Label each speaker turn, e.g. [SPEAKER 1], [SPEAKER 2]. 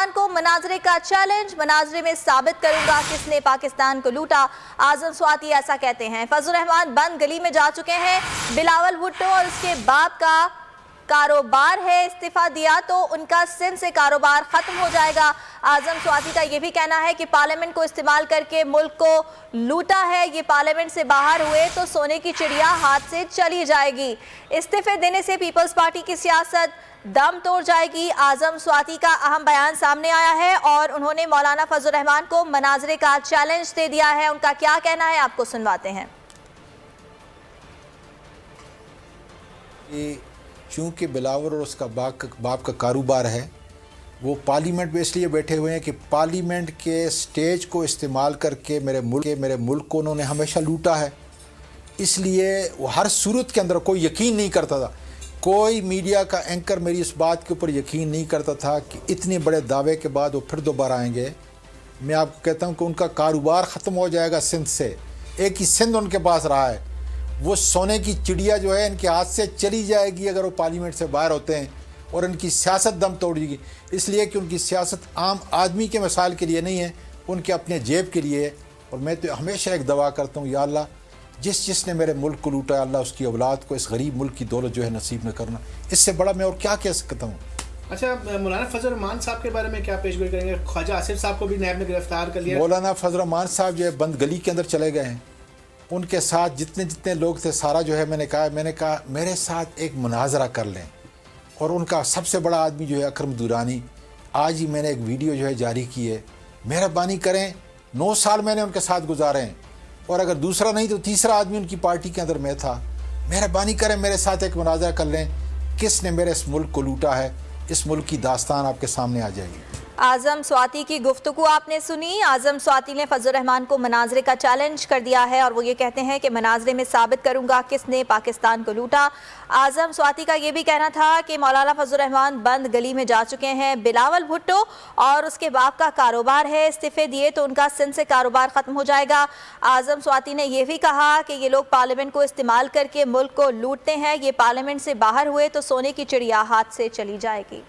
[SPEAKER 1] रहमान को मनाजरे का चैलेंज, मनाजरे में साबित करूंगा किसने पाकिस्तान को लूटा। आजम स्वाति ऐसा कहते हैं। फजल रहमान बंद गली में जा चुके हैं। बिलावल भुट्टो और उसके बाप का कारोबार है, इस्तीफा दिया तो उनका सिंध से कारोबार खत्म हो जाएगा। आजम स्वाति का यह भी कहना है कि पार्लियामेंट को इस्तेमाल करके मुल्क को लूटा है, ये पार्लियामेंट से बाहर हुए तो सोने की चिड़िया हाथ से चली जाएगी। इस्तीफे देने से पीपल्स पार्टी की सियासत दम तोड़ जाएगी। आजम स्वाति का अहम बयान सामने आया है और उन्होंने मौलाना फजल रहमान को मनाजरे का चैलेंज दे दिया है। उनका क्या कहना है आपको सुनवाते हैं।
[SPEAKER 2] चूँकि बिलावल और उसका बाप का कारोबार है, वो पार्लियामेंट में इसलिए बैठे हुए हैं कि पार्लियामेंट के स्टेज को इस्तेमाल करके मेरे मुल्क को उन्होंने हमेशा लूटा है। इसलिए वो हर सूरत के अंदर कोई यकीन नहीं करता था, कोई मीडिया का एंकर मेरी इस बात के ऊपर यकीन नहीं करता था कि इतने बड़े दावे के बाद वो फिर दोबारा आएंगे। मैं आपको कहता हूँ कि उनका कारोबार ख़त्म हो जाएगा सिंध से। एक ही सिंध उनके पास रहा है, वो सोने की चिड़िया जो है इनके हाथ से चली जाएगी अगर वो पार्लियामेंट से बाहर होते हैं, और इनकी सियासत दम तोड़ेगी। इसलिए कि उनकी सियासत आम आदमी के मसाइल के लिए नहीं है, उनके अपने जेब के लिए है। और मैं तो हमेशा एक दुआ करता हूँ, या अल्लाह जिसने मेरे मुल्क को लूटा, अल्लाह उसकी औलाद को इस गरीब मुल्क की दौलत जो है नसीब न करना। इससे बड़ा मैं और क्या कह सकता हूँ।
[SPEAKER 3] अच्छा, मौलाना फजल रहमान साहब के बारे में क्या पेशगोई करेंगे? ख्वाजा आसिफ साहब को भी नैब ने गिरफ्तार कर लिया।
[SPEAKER 2] मौलाना फजल रहमान साहब जो है बंद गली के अंदर चले गए हैं। उनके साथ जितने लोग थे सारा जो है मैंने कहा मेरे साथ एक मुनाजरा कर लें। और उनका सबसे बड़ा आदमी जो है अकरम दुरानी, आज ही मैंने एक वीडियो जो है जारी की है। मेहरबानी करें, 9 साल मैंने उनके साथ गुजारे हैं, और अगर दूसरा नहीं तो तीसरा आदमी उनकी पार्टी के अंदर मैं था। मेहरबानी करें मेरे साथ एक मुनाजरा कर लें, किसने मेरे इस मुल्क को लूटा है। इस मुल्क की दास्तान आपके सामने आ जाएगी।
[SPEAKER 1] आजम स्वाति की गुफ्तगू आपने सुनी। आजम स्वाति ने फजल रहमान को मनाजरे का चैलेंज कर दिया है और वो ये कहते हैं कि मनाजरे में साबित करूंगा किसने पाकिस्तान को लूटा। आजम स्वाति का ये भी कहना था कि मौलाना फजल रहमान बंद गली में जा चुके हैं। बिलावल भुट्टो और उसके बाप का कारोबार है, इस्तीफे दिए तो उनका सिंध से कारोबार खत्म हो जाएगा। आजम स्वाति ने यह भी कहा कि ये लोग पार्लियामेंट को इस्तेमाल करके मुल्क को लूटते हैं, ये पार्लियामेंट से बाहर हुए तो सोने की चिड़िया हाथ से चली जाएगी।